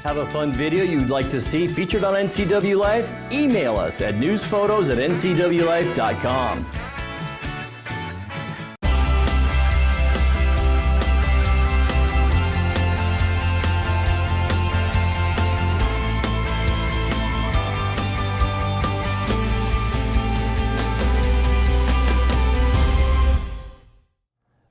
Have a fun video you'd like to see featured on NCW Life? Email us at newsphotos@ncwlife.com.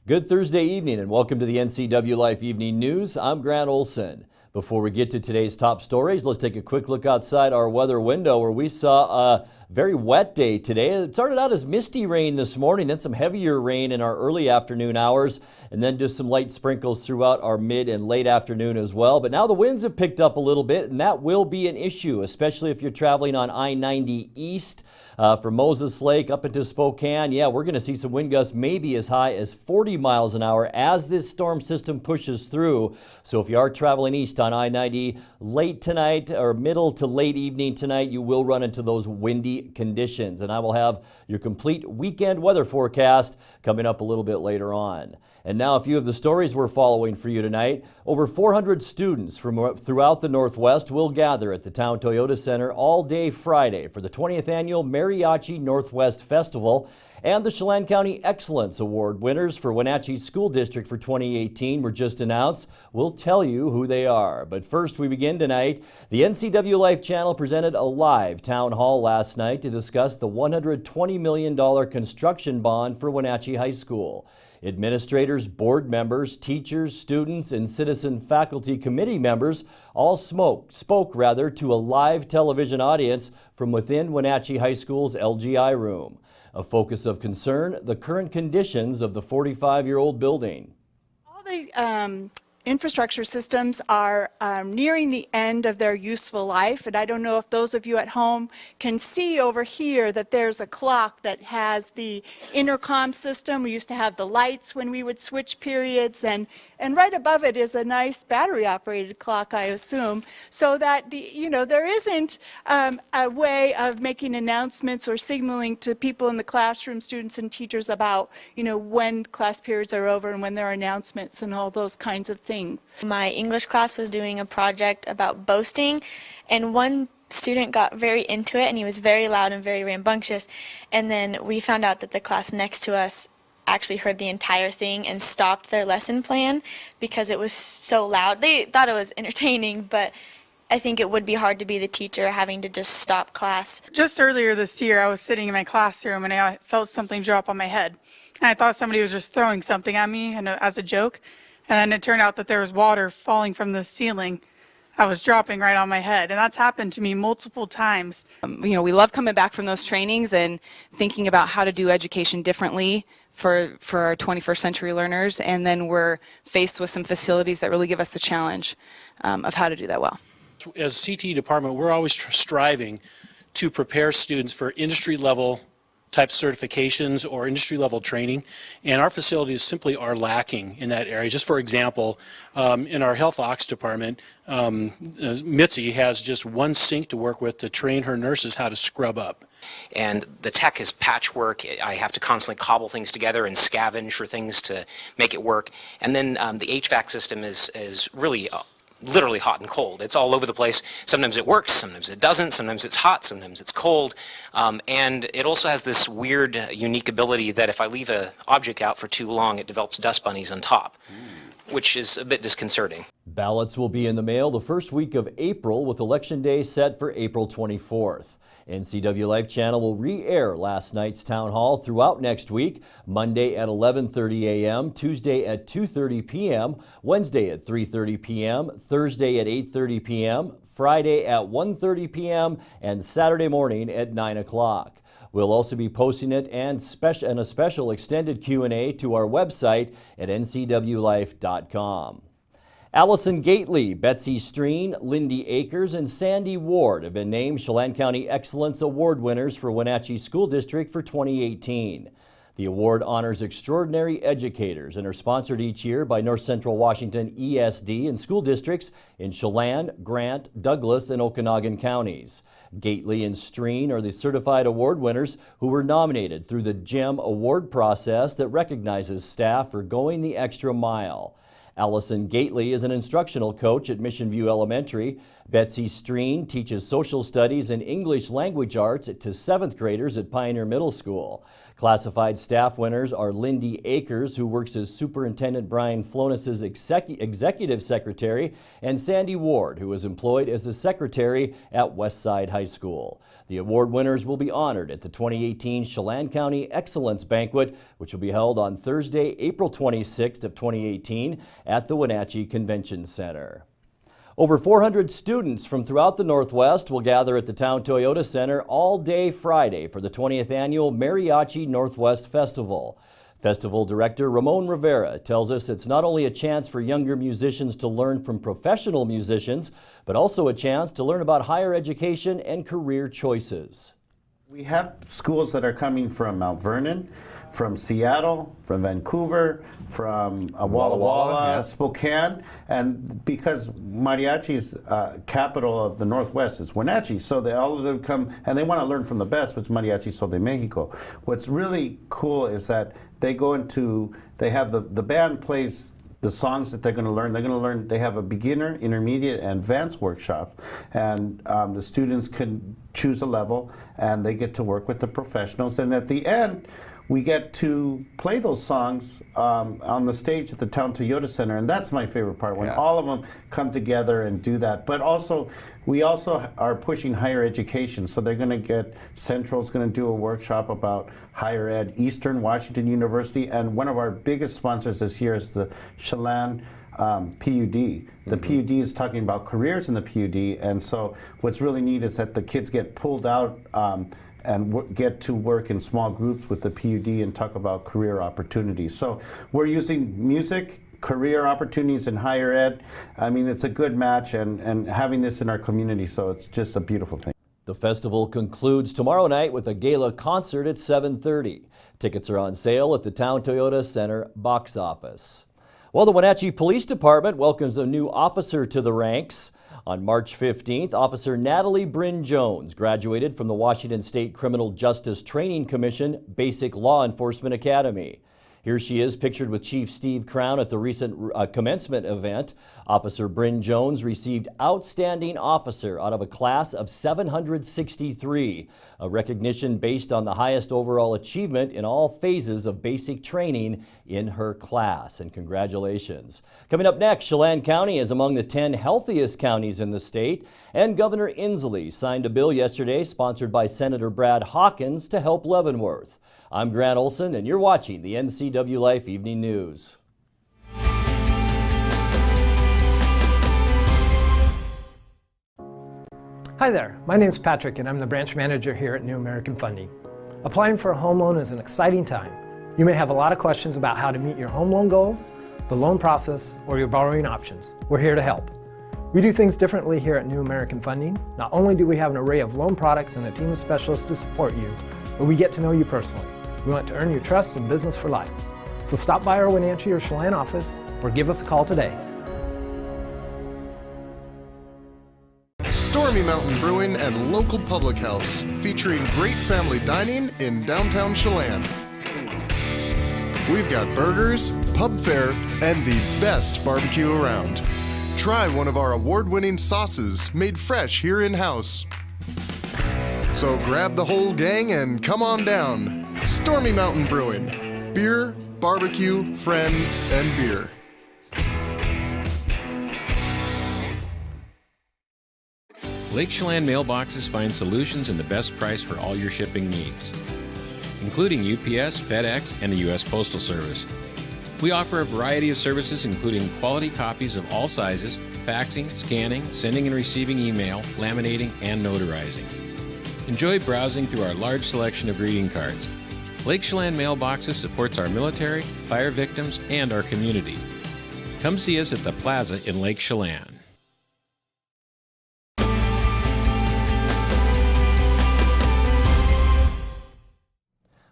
Good Thursday evening and welcome to the NCW Life Evening News. I'm Grant Olson. Before we get to today's top stories, let's take a quick look outside our weather window where we saw a very wet day today. It started out as misty rain this morning, then some heavier rain in our early afternoon hours, and then just some light sprinkles throughout our mid and late afternoon as well. But now the winds have picked up a little bit, and that will be an issue, especially if you're traveling on I-90 East from Moses Lake up into Spokane. Yeah, we're going to see some wind gusts maybe as high as 40 miles an hour as this storm system pushes through. So if you are traveling east on I-90 late tonight or middle to late evening tonight, you will run into those windy conditions. And I will have your complete weekend weather forecast coming up a little bit later on. And now a few of the stories we're following for you tonight. Over 400 students from throughout the Northwest will gather at the Town Toyota Center all day Friday for the 20th Annual Mariachi Northwest Festival. And the Chelan County Excellence Award winners for Wenatchee's School District for 2018 were just announced. We'll tell you who they are. But first, we begin tonight. The NCW Life Channel presented a live town hall last night to discuss the $120 million construction bond for Wenatchee High School. Administrators, board members, teachers, students, and citizen faculty committee members all spoke to a live television audience from within Wenatchee High School's LGI room. A focus of concern, the current conditions of the 45-year-old building. All the infrastructure systems are nearing the end of their useful life, and I don't know if those of you at home can see over here that there's a clock that has the intercom system. We used to have the lights when we would switch periods, and right above it is a nice battery-operated clock, I assume, so that there isn't a way of making announcements or signaling to people in the classroom, students and teachers about when class periods are over and when there are announcements and all those kinds of things. My English class was doing a project about boasting, and one student got very into it, and he was very loud and very rambunctious, and then we found out that the class next to us actually heard the entire thing and stopped their lesson plan because it was so loud. They thought it was entertaining, but I think it would be hard to be the teacher having to just stop class. Just earlier this year, I was sitting in my classroom and I felt something drop on my head. And I thought somebody was just throwing something at me as a joke. And then it turned out that there was water falling from the ceiling. I was dropping right on my head, and that's happened to me multiple times. We love coming back from those trainings and thinking about how to do education differently for our 21st century learners, and then we're faced with some facilities that really give us the challenge of how to do that well. As CTE department, we're always striving to prepare students for industry level type certifications or industry level training, and our facilities simply are lacking in that area. Just for example, in our health ops department, Mitzi has just one sink to work with to train her nurses how to scrub up. And the tech is patchwork. I have to constantly cobble things together and scavenge for things to make it work. And then the HVAC system is really literally hot and cold. It's all over the place. Sometimes it works, sometimes it doesn't, sometimes it's hot, sometimes it's cold. And it also has this weird, unique ability that if I leave an object out for too long, it develops dust bunnies on top, which is a bit disconcerting. Ballots will be in the mail the first week of April, with Election Day set for April 24th. NCW Life Channel will re-air last night's town hall throughout next week, Monday at 11:30 a.m., Tuesday at 2:30 p.m., Wednesday at 3:30 p.m., Thursday at 8:30 p.m., Friday at 1:30 p.m., and Saturday morning at 9 o'clock. We'll also be posting it and a special extended Q&A to our website at ncwlife.com. Allison Gately, Betsy Streen, Lindy Akers, and Sandy Ward have been named Chelan County Excellence Award winners for Wenatchee School District for 2018. The award honors extraordinary educators and are sponsored each year by North Central Washington ESD and school districts in Chelan, Grant, Douglas, and Okanagan counties. Gately and Streen are the certified award winners who were nominated through the GEM award process that recognizes staff for going the extra mile. Allison Gately is an instructional coach at Mission View Elementary. Betsy Streen teaches social studies and English language arts to 7th graders at Pioneer Middle School. Classified staff winners are Lindy Akers, who works as Superintendent Brian Flonis's executive secretary, and Sandy Ward, who is employed as the secretary at Westside High School. The award winners will be honored at the 2018 Chelan County Excellence Banquet, which will be held on Thursday, April 26th of 2018 at the Wenatchee Convention Center. Over 400 students from throughout the Northwest will gather at the Town Toyota Center all day Friday for the 20th annual Mariachi Northwest Festival. Festival Director Ramon Rivera tells us it's not only a chance for younger musicians to learn from professional musicians, but also a chance to learn about higher education and career choices. We have schools that are coming from Mount Vernon, from Seattle, from Vancouver, from Walla Walla, yeah. Spokane, and because Mariachi's capital of the Northwest is Wenatchee, so all of them come and they want to learn from the best, which is Mariachi Sol de Mexico. What's really cool is that they go into, they have the band plays the songs that they're going to learn. They're going to learn, they have a beginner, intermediate, and advanced workshop, and the students can choose a level and they get to work with the professionals, and at the end we get to play those songs on the stage at the Town Toyota Center, and that's my favorite part, when all of them come together and do that. But also, we also are pushing higher education, so they're going to get, Central's going to do a workshop about higher ed, Eastern Washington University, and one of our biggest sponsors this year is the Chelan PUD. The PUD is talking about careers in the PUD, and so what's really neat is that the kids get pulled out and get to work in small groups with the PUD and talk about career opportunities. So we're using music, career opportunities in higher ed. I mean, it's a good match, and having this in our community, so it's just a beautiful thing. The festival concludes tomorrow night with a gala concert at 7:30. Tickets are on sale at the Town Toyota Center box office. Well, the Wenatchee Police Department welcomes a new officer to the ranks. On March 15th, Officer Natalie Bryn Jones graduated from the Washington State Criminal Justice Training Commission Basic Law Enforcement Academy. Here she is pictured with Chief Steve Crown at the recent commencement event. Officer Bryn Jones received Outstanding Officer out of a class of 763, a recognition based on the highest overall achievement in all phases of basic training in her class. And congratulations. Coming up next, Chelan County is among the 10 healthiest counties in the state, and Governor Inslee signed a bill yesterday sponsored by Senator Brad Hawkins to help Leavenworth. I'm Grant Olson, and you're watching the NCW Life Evening News. Hi there, my name's Patrick and I'm the branch manager here at New American Funding. Applying for a home loan is an exciting time. You may have a lot of questions about how to meet your home loan goals, the loan process, or your borrowing options. We're here to help. We do things differently here at New American Funding. Not only do we have an array of loan products and a team of specialists to support you, but we get to know you personally. We want to earn your trust and business for life. So stop by our Wenatchee or Chelan office or give us a call today. Stormy Mountain Brewing and local public house, featuring great family dining in downtown Chelan. We've got burgers, pub fare, and the best barbecue around. Try one of our award-winning sauces made fresh here in-house. So grab the whole gang and come on down. Stormy Mountain Brewing. Beer, barbecue, friends, and beer. Lake Chelan mailboxes find solutions and the best price for all your shipping needs, including UPS, FedEx, and the U.S. Postal Service. We offer a variety of services including quality copies of all sizes, faxing, scanning, sending and receiving email, laminating, and notarizing. Enjoy browsing through our large selection of greeting cards. Lake Chelan Mailboxes supports our military, fire victims, and our community. Come see us at the Plaza in Lake Chelan.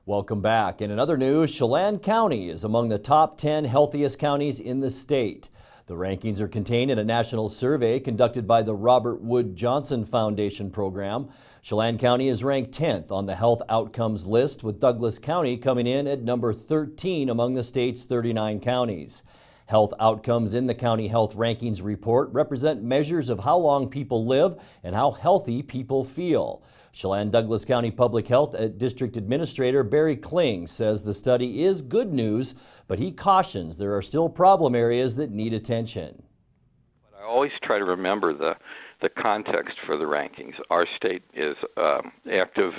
Welcome back. In other news, Chelan County is among the top 10 healthiest counties in the state. The rankings are contained in a national survey conducted by the Robert Wood Johnson Foundation program. Chelan County is ranked 10th on the health outcomes list, with Douglas County coming in at number 13 among the state's 39 counties. Health outcomes in the County Health Rankings report represent measures of how long people live and how healthy people feel. Chelan-Douglas County Public Health District Administrator Barry Kling says the study is good news, but he cautions there are still problem areas that need attention. I always try to remember the context for the rankings. Our state is active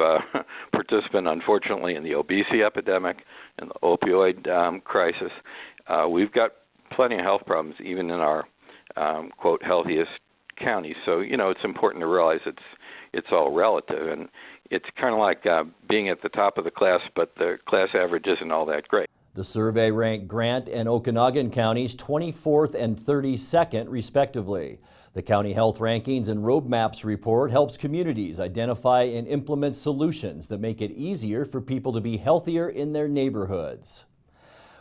participant, unfortunately, in the obesity epidemic and the opioid crisis. We've got plenty of health problems, even in our, quote, healthiest counties. So, it's important to realize it's all relative. And it's kind of like being at the top of the class, but the class average isn't all that great. The survey ranked Grant and Okanagan counties 24th and 32nd, respectively. The County Health Rankings and Roadmaps report helps communities identify and implement solutions that make it easier for people to be healthier in their neighborhoods.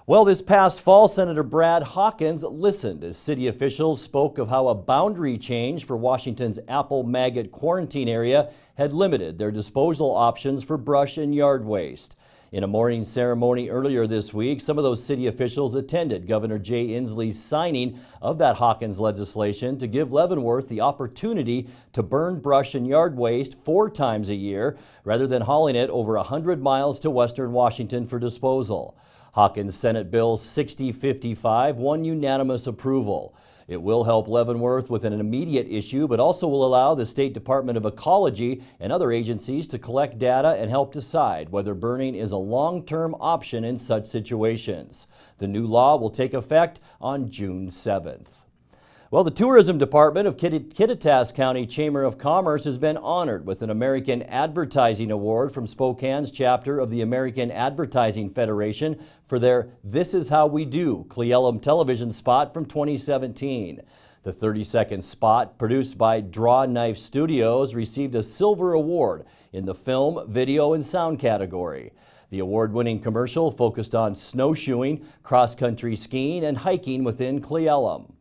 Well, this past fall, Senator Brad Hawkins listened as city officials spoke of how a boundary change for Washington's apple maggot quarantine area had limited their disposal options for brush and yard waste. In a morning ceremony earlier this week, some of those city officials attended Governor Jay Inslee's signing of that Hawkins legislation to give Leavenworth the opportunity to burn brush and yard waste 4 times a year rather than hauling it over 100 miles to western Washington for disposal. Hawkins' Senate Bill 6055 won unanimous approval. It will help Leavenworth with an immediate issue, but also will allow the State Department of Ecology and other agencies to collect data and help decide whether burning is a long-term option in such situations. The new law will take effect on June 7th. Well, the Tourism Department of Kittitas County Chamber of Commerce has been honored with an American Advertising Award from Spokane's chapter of the American Advertising Federation for their This Is How We Do Cle Elum television spot from 2017. The 30-second spot, produced by Draw Knife Studios, received a silver award in the film, video, and sound category. The award-winning commercial focused on snowshoeing, cross-country skiing, and hiking within Cle Elum.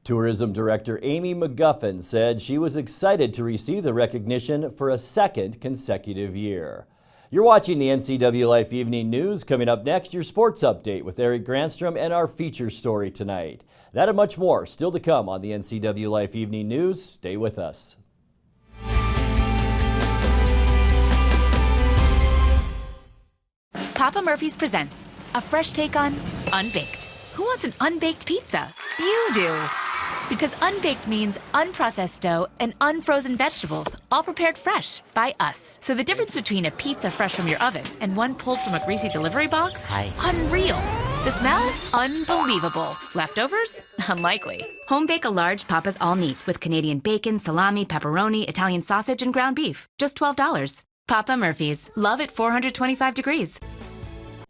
Tourism Director Amy McGuffin said she was excited to receive the recognition for a second consecutive year. You're watching the NCW Life Evening News. Coming up next, your sports update with Eric Granstrom and our feature story tonight. That and much more still to come on the NCW Life Evening News. Stay with us. Papa Murphy's presents a fresh take on unbaked. Who wants an unbaked pizza? You do. Because unbaked means unprocessed dough and unfrozen vegetables, all prepared fresh by us. So the difference between a pizza fresh from your oven and one pulled from a greasy delivery box? Unreal. The smell? Unbelievable. Leftovers? Unlikely. Home bake a large Papa's all meat with Canadian bacon, salami, pepperoni, Italian sausage, and ground beef. Just $12. Papa Murphy's. Love at 425 degrees.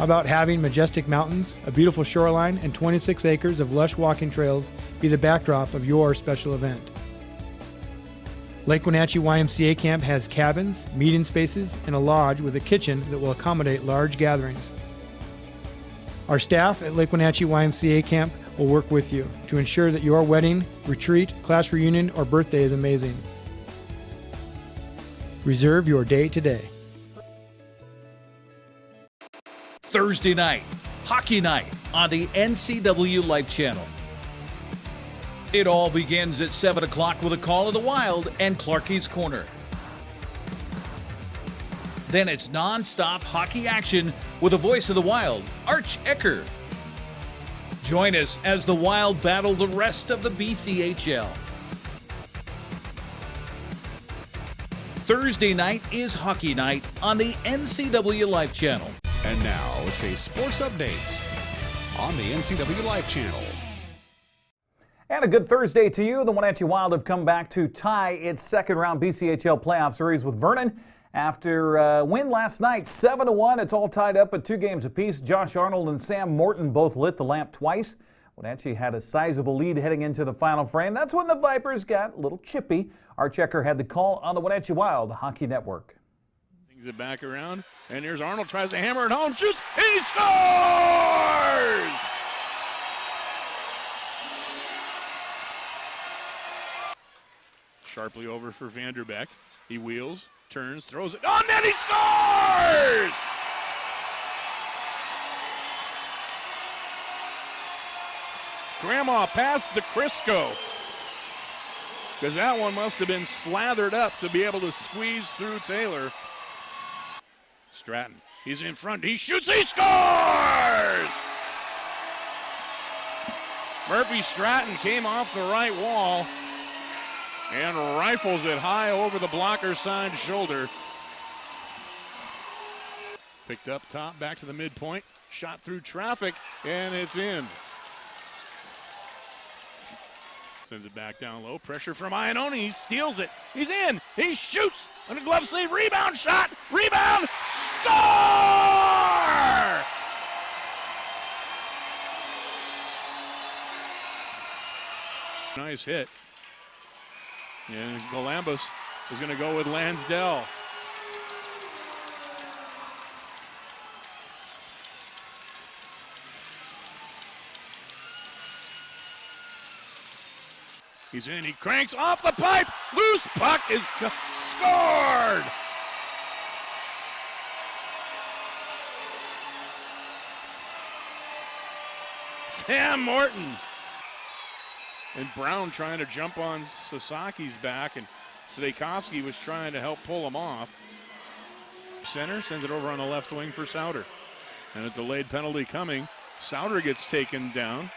About having majestic mountains, a beautiful shoreline, and 26 acres of lush walking trails be the backdrop of your special event. Lake Wenatchee YMCA Camp has cabins, meeting spaces, and a lodge with a kitchen that will accommodate large gatherings. Our staff at Lake Wenatchee YMCA Camp will work with you to ensure that your wedding, retreat, class reunion, or birthday is amazing. Reserve your day today. Thursday night, hockey night on the NCW Life Channel. It all begins at 7 o'clock with a call of the Wild and Clarkie's Corner. Then it's non-stop hockey action with the voice of the Wild, Arch Ecker. Join us as the Wild battle the rest of the BCHL. Thursday night is hockey night on the NCW Life Channel. And now it's a sports update on the NCW Life Channel. And a good Thursday to you. The Wenatchee Wild have come back to tie its second round BCHL playoff series with Vernon after a win last night, 7-1. It's all tied up at 2 games apiece. Josh Arnold and Sam Morton both lit the lamp twice. Wenatchee had a sizable lead heading into the final frame. That's when the Vipers got a little chippy. Our checker had the call on the Wenatchee Wild Hockey Network. Brings it back around, and here's Arnold, tries to hammer it home, shoots, he scores! Sharply over for Vanderbeek. He wheels, turns, throws it, oh, net, he scores! Grandma passed the Crisco, because that one must have been slathered up to be able to squeeze through Taylor. Stratton, he's in front, he shoots, he scores! Murphy Stratton came off the right wall and rifles it high over the blocker's side shoulder. Picked up top, back to the midpoint, shot through traffic, and it's in. Sends it back down low. Pressure from Iannone. He steals it. He's in. He shoots. Under glove sleeve. Rebound shot. Rebound. Score! Nice hit. And Galambos is going to go with Lansdell. He's in, he cranks off the pipe, loose puck is scored! Sam Morton. And Brown trying to jump on Sasaki's back, and Sadekowski was trying to help pull him off. Center sends it over on the left wing for Souter. And a delayed penalty coming. Souter gets taken down.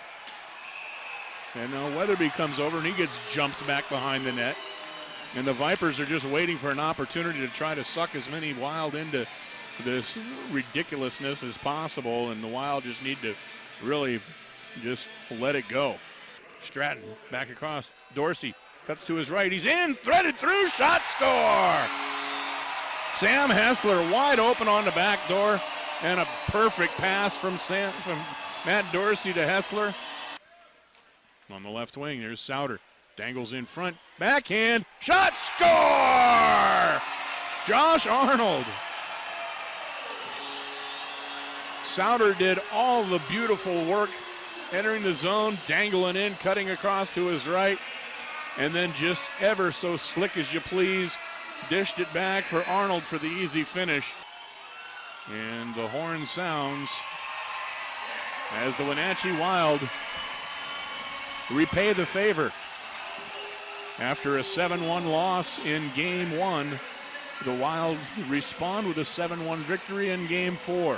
And now Weatherby comes over and he gets jumped back behind the net. And the Vipers are just waiting for an opportunity to try to suck as many Wild into this ridiculousness as possible. And the Wild just need to really just let it go. Stratton back across. Dorsey cuts to his right. He's in, threaded through, shot, score! Sam Hessler wide open on the back door. And a perfect pass from Matt Dorsey to Hessler. On the left wing, there's Souter. Dangles in front. Backhand. Shot. Score! Josh Arnold. Souter did all the beautiful work entering the zone, dangling in, cutting across to his right, and then just ever so slick as you please, dished it back for Arnold for the easy finish. And the horn sounds as the Wenatchee Wild repay the favor. After a 7-1 loss in Game 1, the Wild respond with a 7-1 victory in Game 4.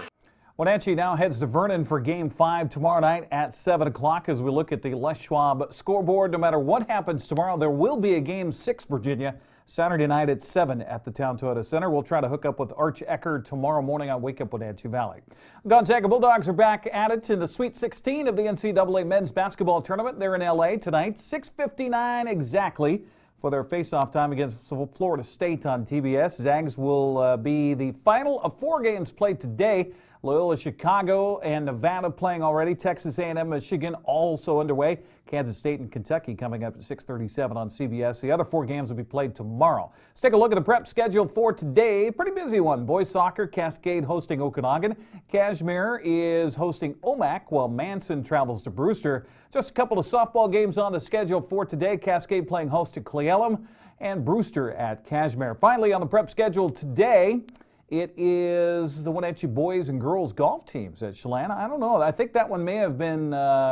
Wenatchee now heads to Vernon for Game 5 tomorrow night at 7 o'clock as we look at the Les Schwab scoreboard. No matter what happens tomorrow, there will be a Game 6, Virginia, Saturday night at 7 at the Town Toyota Center. We'll try to hook up with Arch Ecker tomorrow morning on Wake Up Wenatchee Valley. Gonzaga Bulldogs are back at it in the Sweet 16 of the NCAA men's basketball tournament. They're in LA tonight, 6:59 exactly for their face-off time against Florida State on TBS. Zags will be the final of 4 games played today. Loyola Chicago and Nevada playing already. Texas A&M, Michigan also underway. Kansas State and Kentucky coming up at 6:37 on CBS. The other 4 games will be played tomorrow. Let's take a look at the prep schedule for today. Pretty busy one. Boys soccer, Cascade hosting Okanagan. Kashmir is hosting Omak while Manson travels to Brewster. Just a couple of softball games on the schedule for today. Cascade playing host to Cle Elum and Brewster at Kashmir. Finally on the prep schedule today, it is the Wenatchee boys and girls golf teams at Chelan. I don't know. I think that one may have been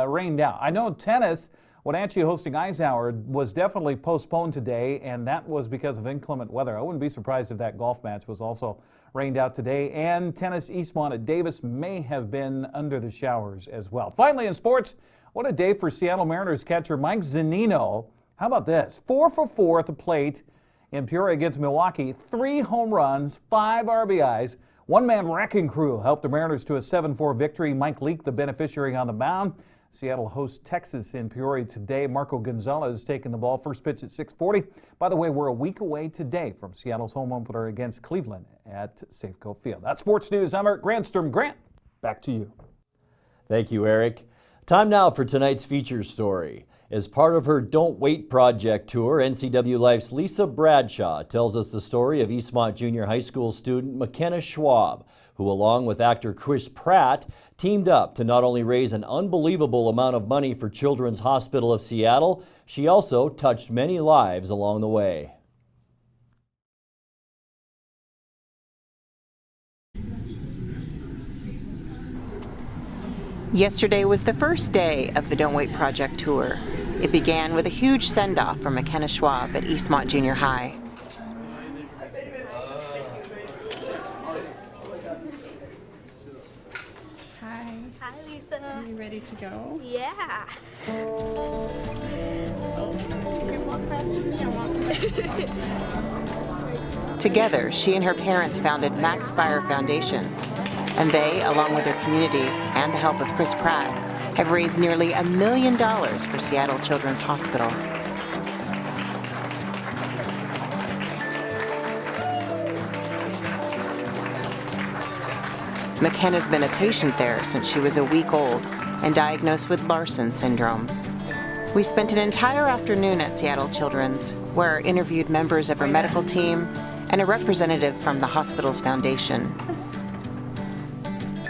rained out. I know tennis, Wenatchee hosting Eisenhower, was definitely postponed today, and that was because of inclement weather. I wouldn't be surprised if that golf match was also rained out today. And tennis Eastmont at Davis may have been under the showers as well. Finally in sports, what a day for Seattle Mariners catcher Mike Zunino. How about this? 4 for 4 at the plate in Peoria against Milwaukee, 3 home runs, 5 RBIs, one-man wrecking crew helped the Mariners to a 7-4 victory. Mike Leake, the beneficiary on the mound. Seattle hosts Texas in Peoria today. Marco Gonzalez taking the ball. First pitch at 6:40. By the way, we're a week away today from Seattle's home opener against Cleveland at Safeco Field. That's sports news. I'm Eric Grandstrom. Grant, back to you. Thank you, Eric. Time now for tonight's feature story. As part of her Don't Wait Project tour, NCW Life's Lisa Bradshaw tells us the story of Eastmont Junior High School student McKenna Schwab, who along with actor Chris Pratt teamed up to not only raise an unbelievable amount of money for Children's Hospital of Seattle, she also touched many lives along the way. Yesterday was the first day of the Don't Wait Project tour. It began with a huge send-off from McKenna Schwab at Eastmont Junior High. Hi. Hi, Lisa. Are you ready to go? Yeah. Together, she and her parents founded Max Spire Foundation, and they, along with their community and the help of Chris Pratt, have raised nearly $1 million for Seattle Children's Hospital. McKenna's been a patient there since she was a week old and diagnosed with Larson syndrome. We spent an entire afternoon at Seattle Children's, where I interviewed members of her medical team and a representative from the hospital's foundation.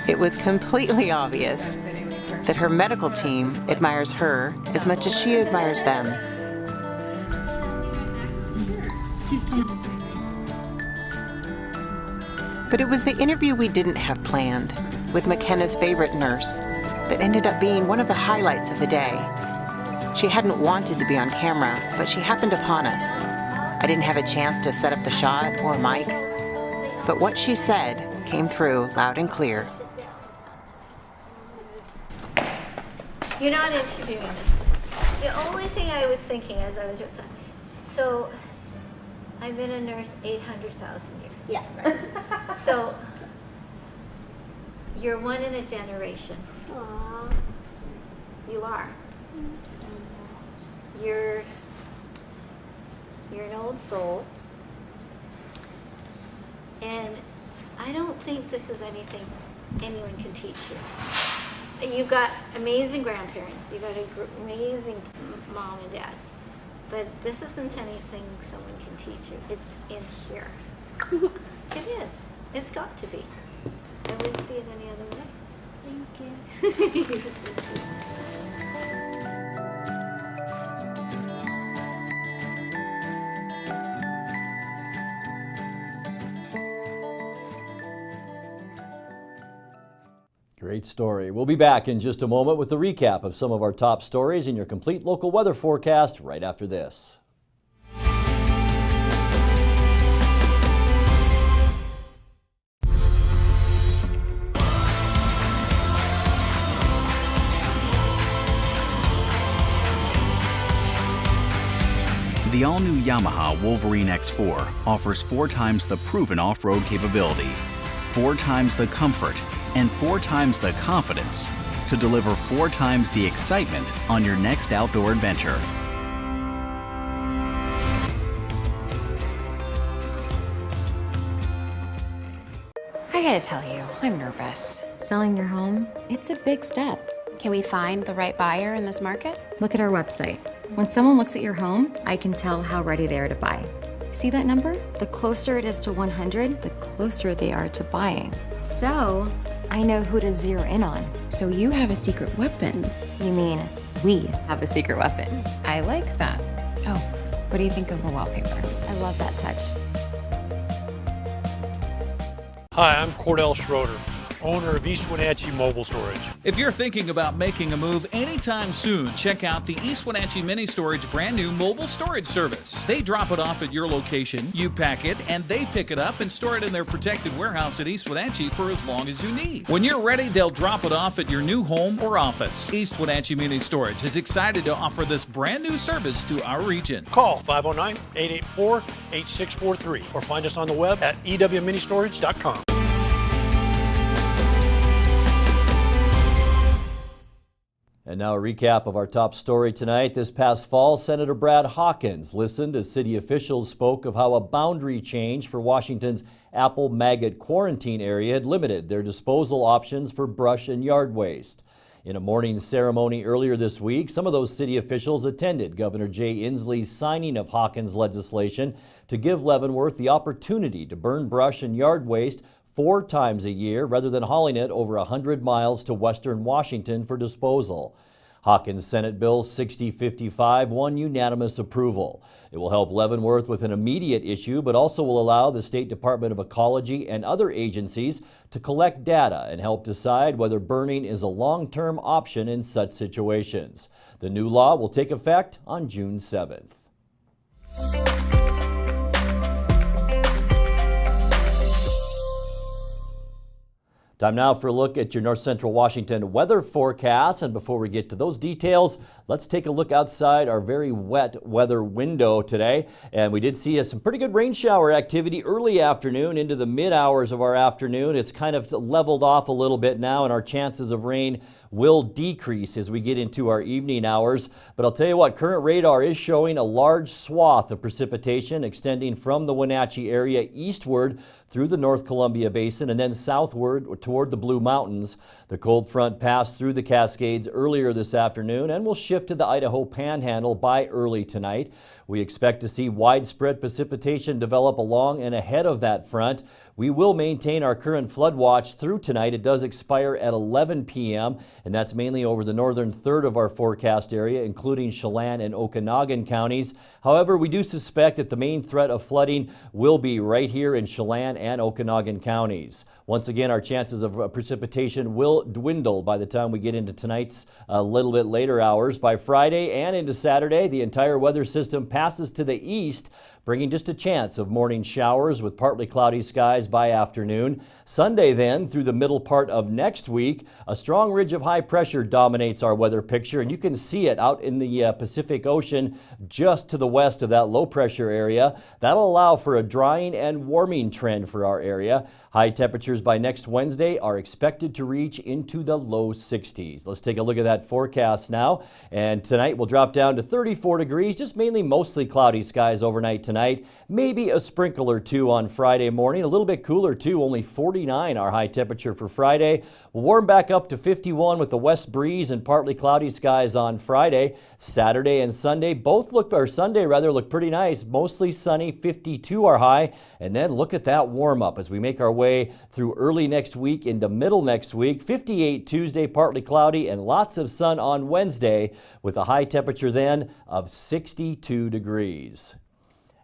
It was completely obvious that her medical team admires her as much as she admires them. But it was the interview we didn't have planned with McKenna's favorite nurse that ended up being one of the highlights of the day. She hadn't wanted to be on camera, but she happened upon us. I didn't have a chance to set up the shot or mic, but what she said came through loud and clear. You're not interviewing us. The only thing I was thinking as I was just so I've been a nurse 800,000 years. Yeah. Right? So you're one in a generation. Aww. You are. You're an old soul. And I don't think this is anything anyone can teach you. You've got amazing grandparents. You've got an amazing mom and dad. But this isn't anything someone can teach you. It's in here. It is. It's got to be. I wouldn't see it any other way. Thank you. You're so cute. Great story. We'll be back in just a moment with a recap of some of our top stories and your complete local weather forecast right after this. The all-new Yamaha Wolverine X4 offers 4 times the proven off-road capability, 4 times the comfort, and 4 times the confidence to deliver 4 times the excitement on your next outdoor adventure. I gotta tell you, I'm nervous. Selling your home, it's a big step. Can we find the right buyer in this market? Look at our website. When someone looks at your home, I can tell how ready they are to buy. See that number? The closer it is to 100, the closer they are to buying. So, I know who to zero in on. So you have a secret weapon? You mean, we have a secret weapon. I like that. Oh, what do you think of the wallpaper? I love that touch. Hi, I'm Cordell Schroeder, owner of East Wenatchee Mobile Storage. If you're thinking about making a move anytime soon, check out the East Wenatchee Mini Storage brand new mobile storage service. They drop it off at your location, you pack it, and they pick it up and store it in their protected warehouse at East Wenatchee for as long as you need. When you're ready, they'll drop it off at your new home or office. East Wenatchee Mini Storage is excited to offer this brand new service to our region. Call 509-884-8643 or find us on the web at ewministorage.com. And now a recap of our top story tonight. This past fall, Senator Brad Hawkins listened as city officials spoke of how a boundary change for Washington's apple maggot quarantine area had limited their disposal options for brush and yard waste. In a morning ceremony earlier this week, some of those city officials attended Governor Jay Inslee's signing of Hawkins legislation to give Leavenworth the opportunity to burn brush and yard waste 4 times a year rather than hauling it over 100 miles to western Washington for disposal. Hawkins Senate Bill 6055 won unanimous approval. It will help Leavenworth with an immediate issue, but also will allow the State Department of Ecology and other agencies to collect data and help decide whether burning is a long-term option in such situations. The new law will take effect on June 7th. Time now for a look at your North Central Washington weather forecast. And before we get to those details, let's take a look outside our very wet weather window today. And we did see some pretty good rain shower activity early afternoon into the mid hours of our afternoon. It's kind of leveled off a little bit now, and our chances of rain will decrease as we get into our evening hours. But I'll tell you what, current radar is showing a large swath of precipitation extending from the Wenatchee area eastward through the North Columbia Basin and then southward toward the Blue Mountains. The cold front passed through the Cascades earlier this afternoon and will shift to the Idaho Panhandle by early tonight. We expect to see widespread precipitation develop along and ahead of that front. We will maintain our current flood watch through tonight. It does expire at 11 p.m. and that's mainly over the northern third of our forecast area, including Chelan and Okanagan counties. However, we do suspect that the main threat of flooding will be right here in Chelan and Okanagan counties. Once again, our chances of precipitation will dwindle by the time we get into tonight's a little bit later hours. By Friday and into Saturday, the entire weather system passes to the east, bringing just a chance of morning showers with partly cloudy skies by afternoon. Sunday then, through the middle part of next week, a strong ridge of high pressure dominates our weather picture, and you can see it out in the Pacific Ocean just to the west of that low pressure area. That'll allow for a drying and warming trend for our area. High temperatures by next Wednesday are expected to reach into the low 60s. Let's take a look at that forecast now. And tonight we'll drop down to 34 degrees, just mainly mostly cloudy skies overnight tonight. Maybe a sprinkle or two on Friday morning. A little bit cooler too, only 49 our high temperature for Friday. We'll warm back up to 51 with a west breeze and partly cloudy skies on Friday. Saturday and Sunday Sunday look pretty nice. Mostly sunny, 52 our high. And then look at that warm up as we make our way through early next week into middle next week. 58 Tuesday, partly cloudy, and lots of sun on Wednesday with a high temperature then of 62 degrees.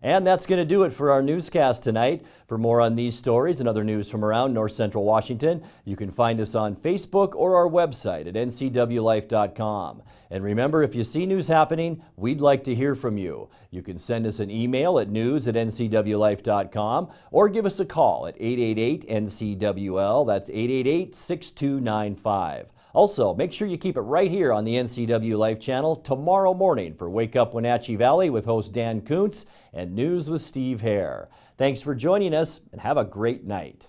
And that's going to do it for our newscast tonight. For more on these stories and other news from around North Central Washington, you can find us on Facebook or our website at ncwlife.com. And remember, if you see news happening, we'd like to hear from you. You can send us an email at news@ncwlife.com or give us a call at 888-NCWL. That's 888-6295. Also, make sure you keep it right here on the NCW Life channel tomorrow morning for Wake Up Wenatchee Valley with host Dan Kuntz and News with Steve Hare. Thanks for joining us and have a great night.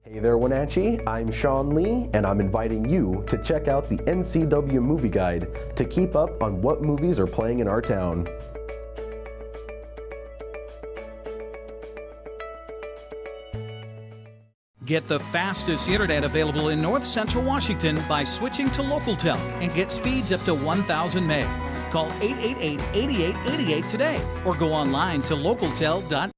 Hey there, Wenatchee. I'm Sean Lee, and I'm inviting you to check out the NCW Movie Guide to keep up on what movies are playing in our town. Get the fastest internet available in North Central Washington by switching to LocalTel and get speeds up to 1,000 meg. Call 888-8888 today or go online to localtel.com.